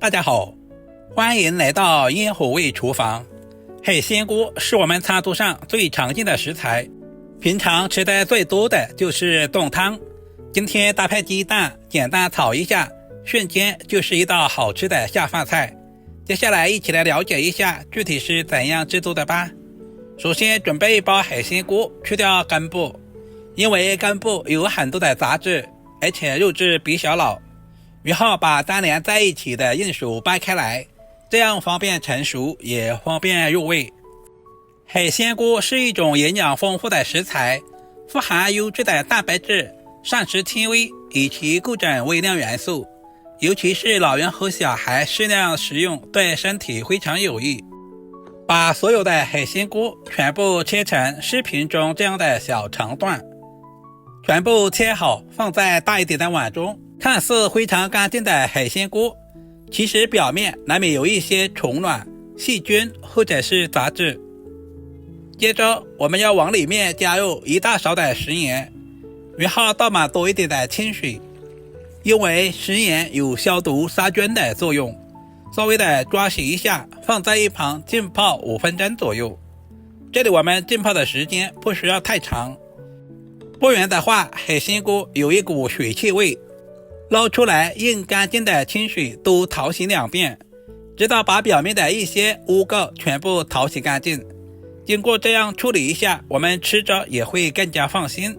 大家好，欢迎来到烟火味厨房。海鲜锅是我们餐桌上最常见的食材，平常吃的最多的就是炖汤。今天搭配鸡蛋简单炒一下，瞬间就是一道好吃的下饭菜。接下来一起来了解一下具体是怎样制作的吧。首先准备一包海鲜锅，去掉根部，因为根部有很多的杂质，而且肉质比较老。然后把粘连在一起的硬薯掰开来，这样方便成熟也方便入味。海鲜锅是一种营养丰富的食材，富含优质的蛋白质、膳食纤维以及各种微量元素，尤其是老人和小孩适量食用对身体非常有益。把所有的海鲜锅全部切成视频中这样的小长段，全部切好放在大一点的碗中。看似非常干净的海鲜锅，其实表面难免有一些虫卵、细菌或者是杂质。接着我们要往里面加入1大勺的食盐，然后倒满多一点的清水，因为食盐有消毒杀菌的作用，稍微的抓洗一下，放在一旁浸泡5分钟左右。这里我们浸泡的时间不需要太长，不然的话海鲜锅有一股水汽味。捞出来，用干净的清水都淘洗2遍，直到把表面的一些污垢全部淘洗干净。经过这样处理一下，我们吃着也会更加放心。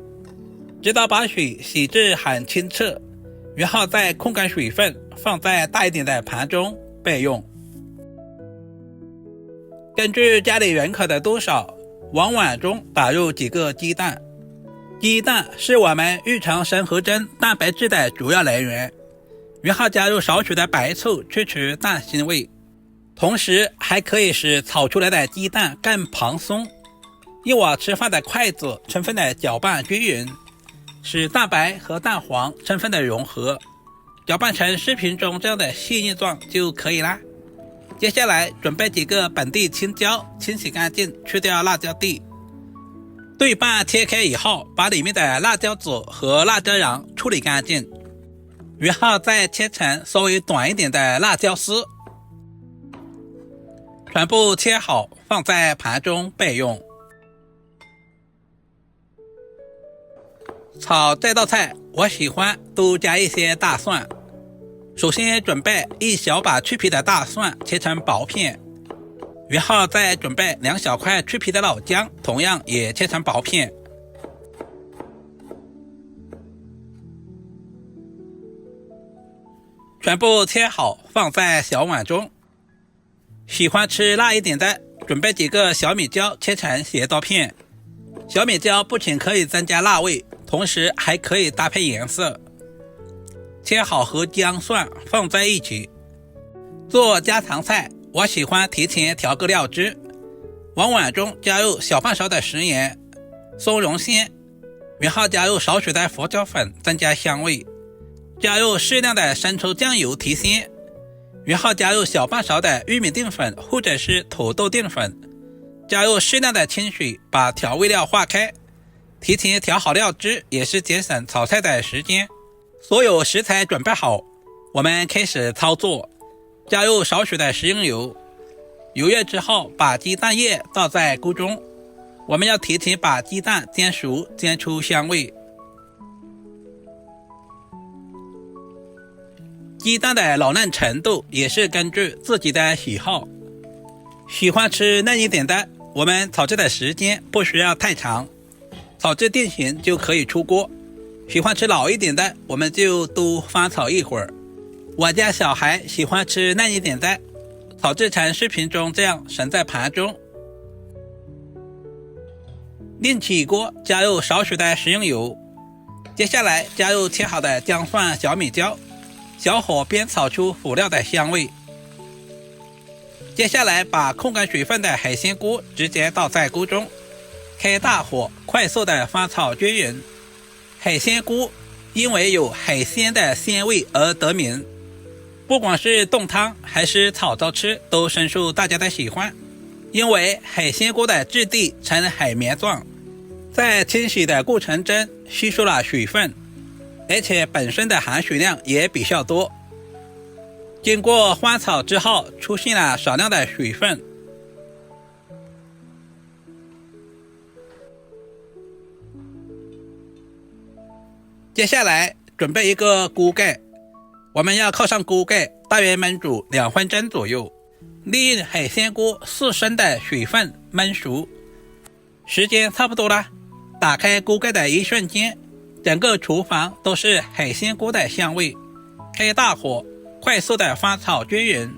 直到把水洗至很清澈，然后再控干水分，放在大一点的盘中备用。根据家里人口的多少，往碗中打入几个鸡蛋。鸡蛋是我们日常生活中蛋白质的主要来源，然后加入少许的白醋去除蛋腥味，同时还可以使炒出来的鸡蛋更蓬松。用我吃饭的筷子充分的搅拌均匀，使蛋白和蛋黄充分的融合，搅拌成视频中这样的细腻状就可以啦。接下来准备几个本地青椒，清洗干净，去掉辣椒蒂。对半切开以后，把里面的辣椒籽和辣椒瓤处理干净，然后再切成稍微短一点的辣椒丝，全部切好放在盘中备用。炒这道菜我喜欢多加一些大蒜，首先准备1小把去皮的大蒜切成薄片，然后再准备2小块去皮的老姜，同样也切成薄片。全部切好放在小碗中。喜欢吃辣一点的，准备几个小米椒切成斜刀片。小米椒不仅可以增加辣味，同时还可以搭配颜色。切好和姜蒜放在一起。做家常菜，我喜欢提前调个料汁，往碗中加入小半勺的食盐、松茸鲜，然后加入少许的胡椒粉增加香味，加入适量的生抽酱油提鲜，然后加入小半勺的玉米淀粉或者是土豆淀粉，加入适量的清水，把调味料化开。提前调好料汁也是节省炒菜的时间。所有食材准备好，我们开始操作。加入少许的食用油，油热之后把鸡蛋液倒在锅中，我们要提前把鸡蛋煎熟，煎出香味。鸡蛋的老嫩程度也是根据自己的喜好，喜欢吃嫩一点的，我们炒制的时间不需要太长，炒至定型就可以出锅。喜欢吃老一点的，我们就多翻炒一会儿。我家小孩喜欢吃嫩一点的，炒制成视频中这样盛在盘中。另起锅，加入少许的食用油，接下来加入切好的姜蒜、小米椒，小火煸炒出辅料的香味。接下来把控干水分的海鲜锅直接倒在锅中，开大火快速的翻炒均匀。海鲜锅因为有海鲜的鲜味而得名，不管是炖汤还是炒着吃都深受大家的喜欢。因为海鲜锅的质地呈海绵状，在清洗的过程中吸收了水分，而且本身的含水量也比较多。经过翻炒之后，出现了少量的水分。接下来准备一个锅盖，我们要靠上锅盖，大约焖煮2分钟左右，利用海鲜锅4升的水分焖熟。时间差不多了，打开锅盖的一瞬间，整个厨房都是海鲜锅的香味。开大火，快速的翻炒均匀。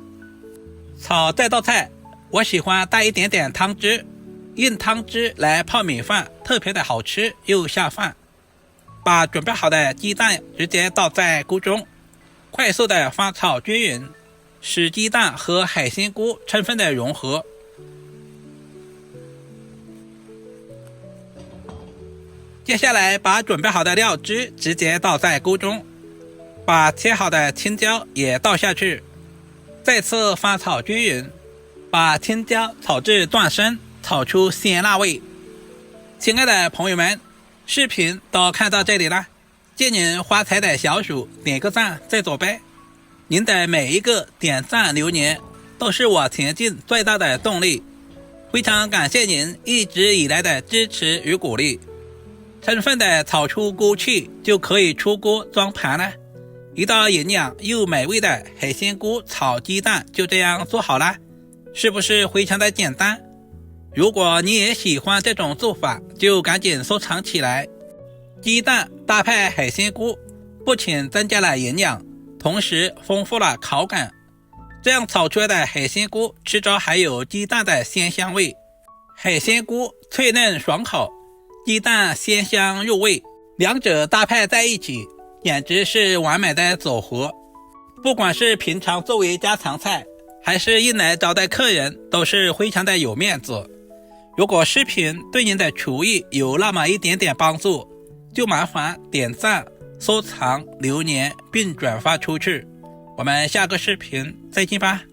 炒这道菜，我喜欢带一点点汤汁，用汤汁来泡米饭，特别的好吃又下饭。把准备好的鸡蛋直接倒在锅中，快速的翻炒均匀，使鸡蛋和海鲜菇充分的融合。接下来把准备好的料汁直接倒在锅中，把切好的青椒也倒下去，再次翻炒均匀，把青椒炒至断生，炒出鲜辣味。亲爱的朋友们，视频都看到这里了，借您发财的小手点个赞再走呗。您的每一个点赞留言都是我前进最大的动力，非常感谢您一直以来的支持与鼓励。充分的炒出锅气就可以出锅装盘了。一道营养又美味的海鲜菇炒鸡蛋就这样做好了，是不是非常的简单？如果你也喜欢这种做法，就赶紧收藏起来。鸡蛋搭配海鲜菇，不仅增加了营养，同时丰富了口感。这样炒出来的海鲜菇吃着还有鸡蛋的鲜香味。海鲜菇脆嫩爽口，鸡蛋鲜香入味，两者搭配在一起，简直是完美的组合。不管是平常作为家常菜，还是用来招待客人，都是非常的有面子。如果视频对您的厨艺有那么一点点帮助，就麻烦点赞、收藏、留言并转发出去。我们下个视频再见吧。